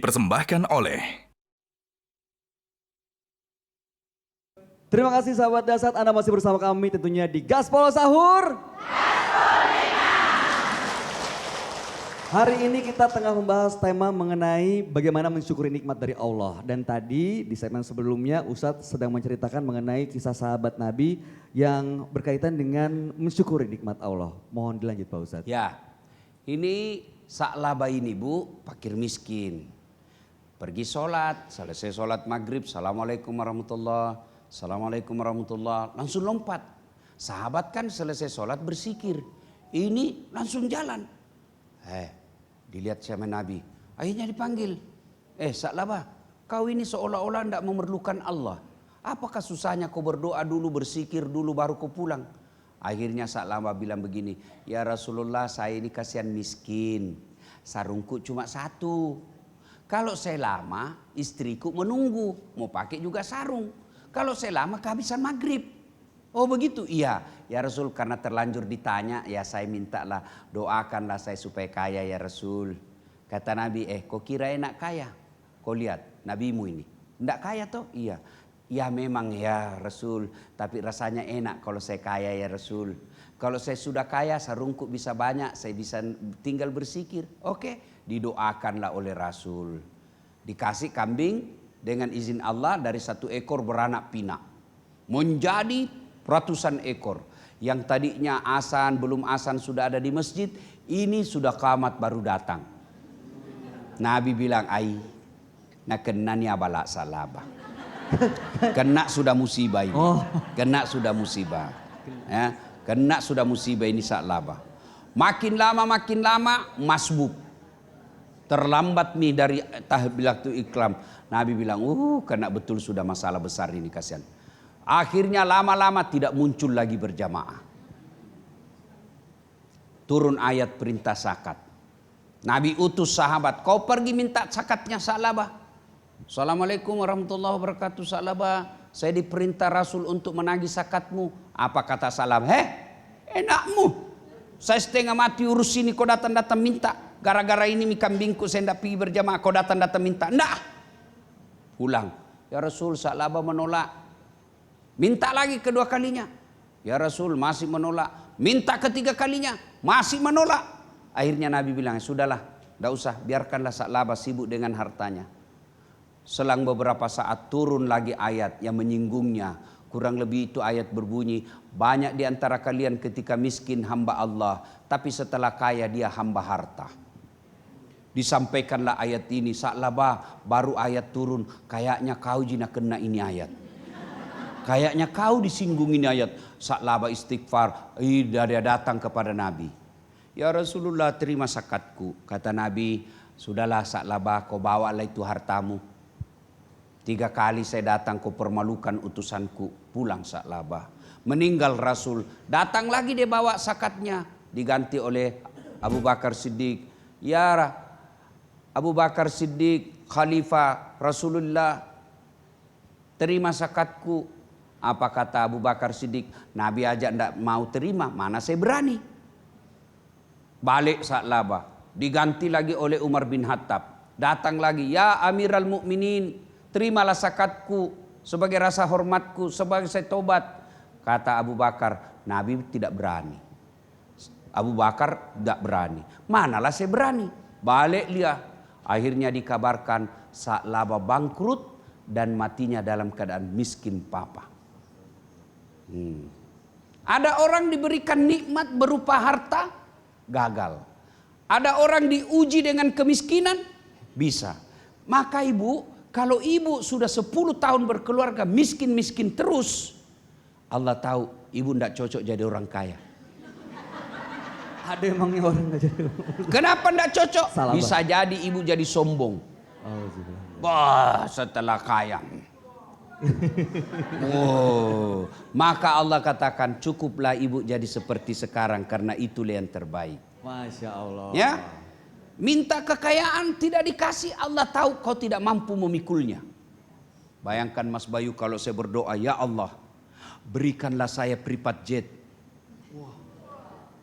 dipersembahkan oleh Terima kasih sahabat Dasar, Anda masih bersama kami tentunya di Gaspol Sahur. Hari ini kita tengah membahas tema mengenai bagaimana mensyukuri nikmat dari Allah. Dan tadi di segmen sebelumnya Ustadz sedang menceritakan mengenai kisah sahabat Nabi yang berkaitan dengan mensyukuri nikmat Allah. Mohon dilanjut Pak Ustadz. Ya, ini Sa'labah ini Bu, fakir miskin. Pergi sholat, selesai sholat maghrib, Assalamualaikum warahmatullahi, Assalamualaikum warahmatullahi, langsung lompat. Sahabat kan selesai sholat bersikir, ini langsung jalan. Dilihat sama Nabi, akhirnya dipanggil. Sa'labah, kau ini seolah-olah tidak memerlukan Allah. Apakah susahnya kau berdoa dulu, bersikir dulu baru kau pulang? Akhirnya Sa'labah bilang begini, ya Rasulullah saya ini kasihan miskin. Sarungku cuma satu. Kalau saya lama istriku menunggu, mau pakai juga sarung. Kalau saya lama kehabisan maghrib. Oh begitu? Iya. Ya Rasul, karena terlanjur ditanya, ya saya mintalah doakanlah saya supaya kaya ya Rasul. Kata Nabi, kau kira enak kaya? Kau lihat nabimu ini. Tidak kaya toh? Iya. Ya memang ya Rasul, tapi rasanya enak kalau saya kaya ya Rasul. Kalau saya sudah kaya, sarungku bisa banyak, saya bisa tinggal bersikir. Oke, didoakanlah oleh Rasul. Dikasih kambing dengan izin Allah dari 1 ekor beranak pinak. Menjadi ratusan ekor. Yang tadinya azan belum azan sudah ada di masjid, ini sudah qamat baru datang. Nabi bilang, nak kena ni abalak Sa'labah. Kena sudah musibah ini. Kena sudah musibah. Ya, kena sudah musibah ini Sa'labah. Makin lama masbuk. Terlambat nih dari tahbilatul ikram. Nabi bilang, kena betul sudah masalah besar ini kasihan. Akhirnya lama-lama tidak muncul lagi berjamaah. Turun ayat perintah zakat. Nabi utus sahabat, kau pergi minta zakatnya Sa'labah. Assalamualaikum warahmatullahi wabarakatuh Sa'labah. Saya diperintah Rasul untuk menagih zakatmu. Apa kata Sa'labah? Enakmu. Saya setengah mati urus ini, kau datang-datang minta. Gara-gara ini kambingku saya tidak pergi berjamaah, kau datang-datang minta. Enggak. Pulang. Ya Rasul, Sa'labah menolak. Minta lagi kedua kalinya. Ya Rasul masih menolak. Minta ketiga kalinya. Masih menolak. Akhirnya Nabi bilang, sudahlah. Tidak usah. Biarkanlah Sa'labah sibuk dengan hartanya. Selang beberapa saat turun lagi ayat yang menyinggungnya. Kurang lebih itu ayat berbunyi. Banyak di antara kalian ketika miskin hamba Allah. Tapi setelah kaya dia hamba harta. Disampaikanlah ayat ini. Sa'labah baru ayat turun. Kayaknya kau jina kena ini ayat. Kayaknya kau disinggung ini ayat. Sa'labah istighfar. Dia datang kepada Nabi. Ya Rasulullah terima zakatku. Kata Nabi, sudahlah Sa'labah kau bawalah itu hartamu. 3 kali saya datang kau permalukan utusanku. Pulang Sa'labah. Meninggal Rasul. Datang lagi dia bawa zakatnya. Diganti oleh Abu Bakar Siddiq. Ya Abu Bakar Siddiq Khalifah Rasulullah. Terima zakatku. Apa kata Abu Bakar Siddiq? Nabi aja tidak mau terima, mana saya berani. Balik Sa'labah. Diganti lagi oleh Umar bin Khattab. Datang lagi, ya Amiral Mukminin, terimalah zakatku sebagai rasa hormatku, sebagai saya tobat. Kata Abu Bakar, Nabi tidak berani. Abu Bakar tidak berani. Manalah saya berani. Balik dia. Akhirnya dikabarkan Sa'labah bangkrut dan matinya dalam keadaan miskin papa. Ada orang diberikan nikmat berupa harta, gagal. Ada orang diuji dengan kemiskinan, bisa. Maka ibu, kalau ibu sudah 10 tahun berkeluarga miskin-miskin terus, Allah tahu ibu tidak cocok jadi orang kaya. Ada emangnya orang gak jadi. Kenapa tidak cocok? Salah, bisa jadi ibu jadi sombong. Wah, setelah kaya. Maka Allah katakan cukuplah ibu jadi seperti sekarang karena itulah yang terbaik. Masya Allah. Ya, minta kekayaan tidak dikasih, Allah tahu kau tidak mampu memikulnya. Bayangkan Mas Bayu kalau saya berdoa, ya Allah berikanlah saya privat jet.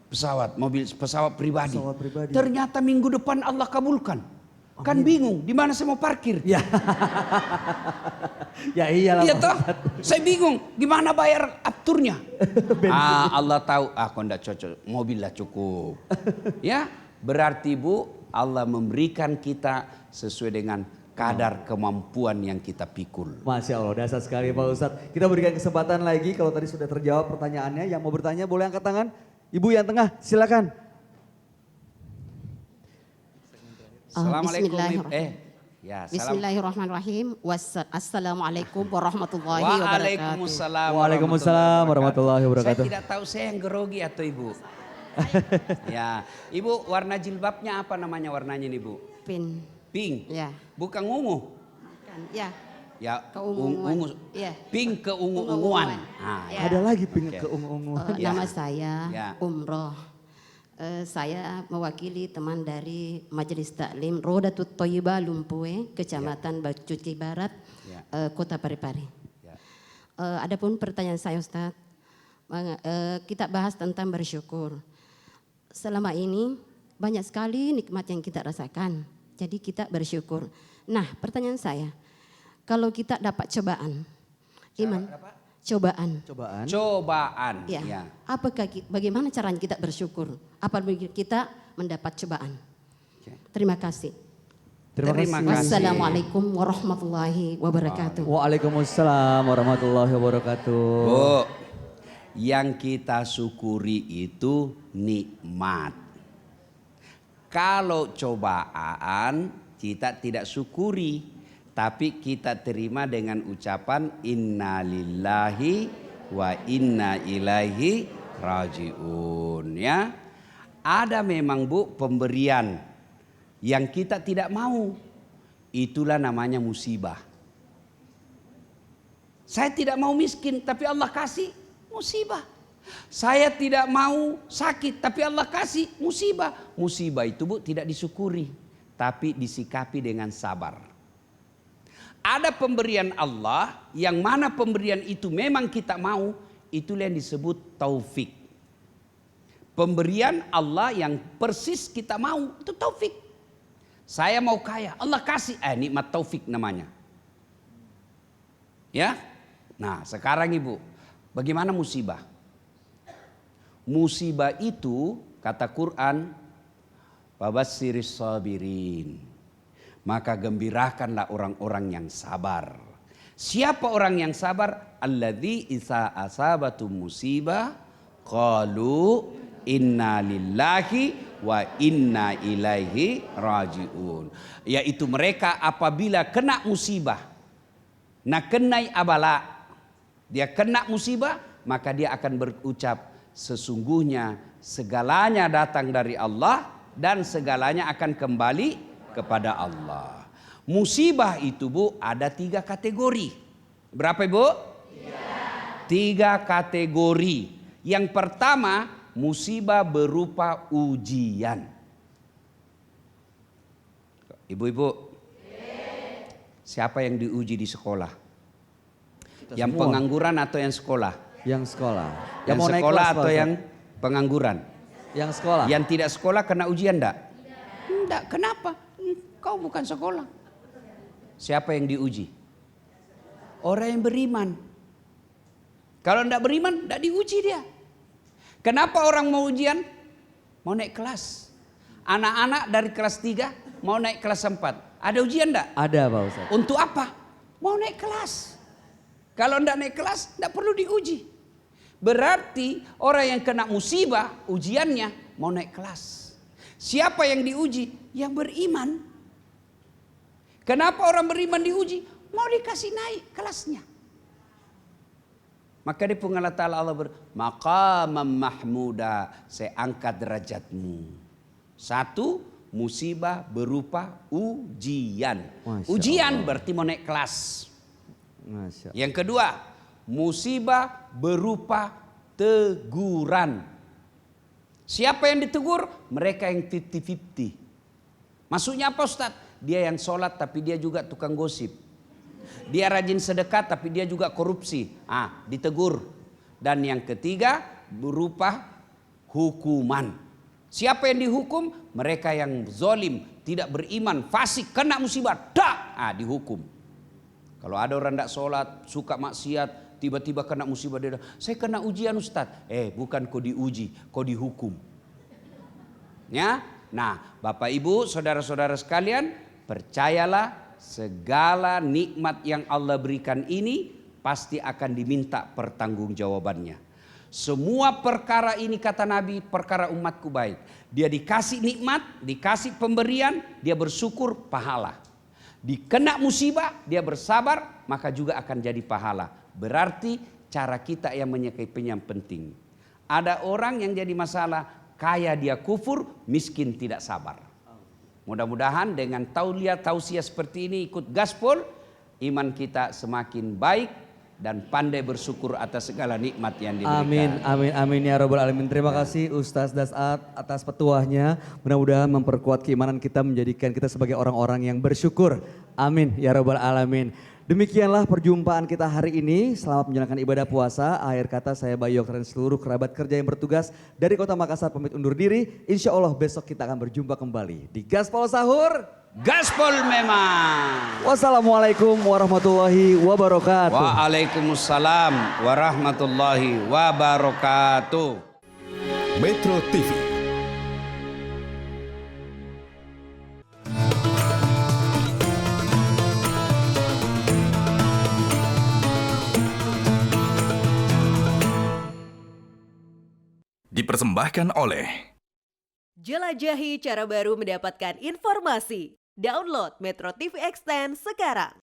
Pesawat, mobil, pesawat pribadi. Pesawat pribadi. Ternyata minggu depan Allah kabulkan. Kan bingung, di mana saya mau parkir? Ya. Ya iyalah. Iya Pak toh, Ustadz. saya bingung gimana bayar afturnya. Allah tahu, kok enggak cocok, mobil lah cukup. Ya, berarti Bu, Allah memberikan kita sesuai dengan kadar kemampuan yang kita pikul. Masya Allah, dasar sekali Pak Ustadz. Kita berikan kesempatan lagi, kalau tadi sudah terjawab pertanyaannya, yang mau bertanya boleh angkat tangan. Ibu yang tengah, silakan. Assalamualaikum. Bismillahirrahmanirrahim. Assalamualaikum warahmatullahi wabarakatuh. Waalaikumsalam. Waalaikumsalam warahmatullahi wabarakatuh. Saya tidak tahu saya yang grogi atau Ibu. Ya, Ibu warna jilbabnya apa namanya warnanya nih Bu? Pink. Ya. Bukan ungu. Bukan. Ya. Ya, Keunguan. ungu. Ya. Pink keungu-unguan. Ya. Ada lagi ping Oke. keungu-unguan. Ya. Nama saya Ya. Umroh. Saya mewakili teman dari Majelis Taklim Rodatut Thayyibah Lumpue, Kecamatan Bacuci Barat, Ya. Kota Parepare. Ya. Adapun pertanyaan saya Ustaz, kita bahas tentang bersyukur. Selama ini banyak sekali nikmat yang kita rasakan, jadi kita bersyukur. Nah, pertanyaan saya, kalau kita dapat cobaan, cobaan. Cobaan. Ya. Ya. Bagaimana caranya kita bersyukur? Apabila kita mendapat cobaan? Oke. Terima kasih. Terima Terima kasih. kasih. Wassalamualaikum warahmatullahi wabarakatuh. Waalaikumsalam warahmatullahi wabarakatuh. Bu, yang kita syukuri itu nikmat. Kalau cobaan kita tidak syukuri, tapi kita terima dengan ucapan innalillahi wa inna ilaihi rajiun, ya. Ada memang Bu pemberian yang kita tidak mau. Itulah namanya musibah. Saya tidak mau miskin tapi Allah kasih musibah. Saya tidak mau sakit tapi Allah kasih musibah. Musibah itu Bu tidak disyukuri tapi disikapi dengan sabar. Ada pemberian Allah yang mana pemberian itu memang kita mau, itulah yang disebut taufik. Pemberian Allah yang persis kita mau, itu taufik. Saya mau kaya, Allah kasih, nikmat taufik namanya. Ya. Nah, sekarang Ibu, bagaimana musibah? Musibah itu kata Quran, wabassiris sabirin. Maka gembirakanlah orang-orang yang sabar. Siapa orang yang sabar? Alladzi isa asabatu musibah qalu inna lillahi wa inna ilaihi rajiun. Yaitu mereka apabila kena musibah. Nah kenai abala. Dia kena musibah maka dia akan berucap sesungguhnya segalanya datang dari Allah dan segalanya akan kembali kepada Allah. Musibah itu Bu ada 3 kategori. Berapa Ibu? 3 kategori. Yang pertama musibah berupa ujian. Ibu-ibu, siapa yang diuji di sekolah? Yang semua. pengangguran atau yang sekolah? Yang sekolah. Yang mau naik sekolah kelas, Pak atau Ustadz. yang pengangguran? Yang sekolah. Yang tidak sekolah kena ujian enggak? Enggak, kenapa? Kau bukan sekolah. Siapa yang diuji? Orang yang beriman. Kalau enggak beriman, enggak diuji dia. Kenapa orang mau ujian? Mau naik kelas. Anak-anak dari kelas 3 mau naik kelas 4. Ada ujian enggak? Ada Pak Ustadz. Untuk apa? Mau naik kelas. Kalau enggak naik kelas, enggak perlu diuji. Berarti orang yang kena musibah, ujiannya mau naik kelas. Siapa yang diuji? Yang beriman. Kenapa orang beriman diuji? Mau dikasih naik kelasnya. Maka di Allah Ta'ala Allah maqamam mahmuda, saya angkat derajatmu. 1, musibah berupa ujian. Masya Ujian Allah. berarti mau naik kelas. Masya Allah. Yang kedua, musibah berupa teguran. Siapa yang ditegur? Mereka yang 50-50. Maksudnya apa Ustaz? Dia yang sholat tapi dia juga tukang gosip. Dia rajin sedekah tapi dia juga korupsi. Ditegur. Dan yang ketiga berupa hukuman. Siapa yang dihukum? Mereka yang zalim, tidak beriman, fasik, kena musibah, dihukum. Kalau ada orang tidak sholat, suka maksiat, tiba-tiba kena musibah, dia saya kena ujian Ustaz. Bukan kau diuji, kau dihukum. Ya, nah Bapak Ibu, saudara-saudara sekalian, percayalah segala nikmat yang Allah berikan ini pasti akan diminta pertanggungjawabannya. Semua perkara ini kata Nabi, perkara umatku baik. Dia dikasih nikmat, dikasih pemberian, dia bersyukur, pahala. Dikena musibah, dia bersabar, maka juga akan jadi pahala. Berarti cara kita yang menyikapinya yang penting. Ada orang yang jadi masalah, kaya dia kufur, miskin tidak sabar. Mudah-mudahan dengan tausiah seperti ini ikut gaspol, iman kita semakin baik dan pandai bersyukur atas segala nikmat yang diberikan. Amin ya Rabbal Alamin. Terima kasih Ustaz Dasat atas petuahnya. Mudah-mudahan memperkuat keimanan kita, menjadikan kita sebagai orang-orang yang bersyukur. Amin ya Rabbal Alamin. Demikianlah perjumpaan kita hari ini. Selamat menjalankan ibadah puasa. Akhir kata saya Bayok dan seluruh kerabat kerja yang bertugas dari Kota Makassar pamit undur diri. Insya Allah besok kita akan berjumpa kembali di Gaspol Sahur. Gaspol memang. Wassalamualaikum warahmatullahi wabarakatuh. Waalaikumsalam warahmatullahi wabarakatuh. Metro TV. Dipersembahkan oleh Jelajahi cara baru mendapatkan informasi. Download Metro TV Extend sekarang.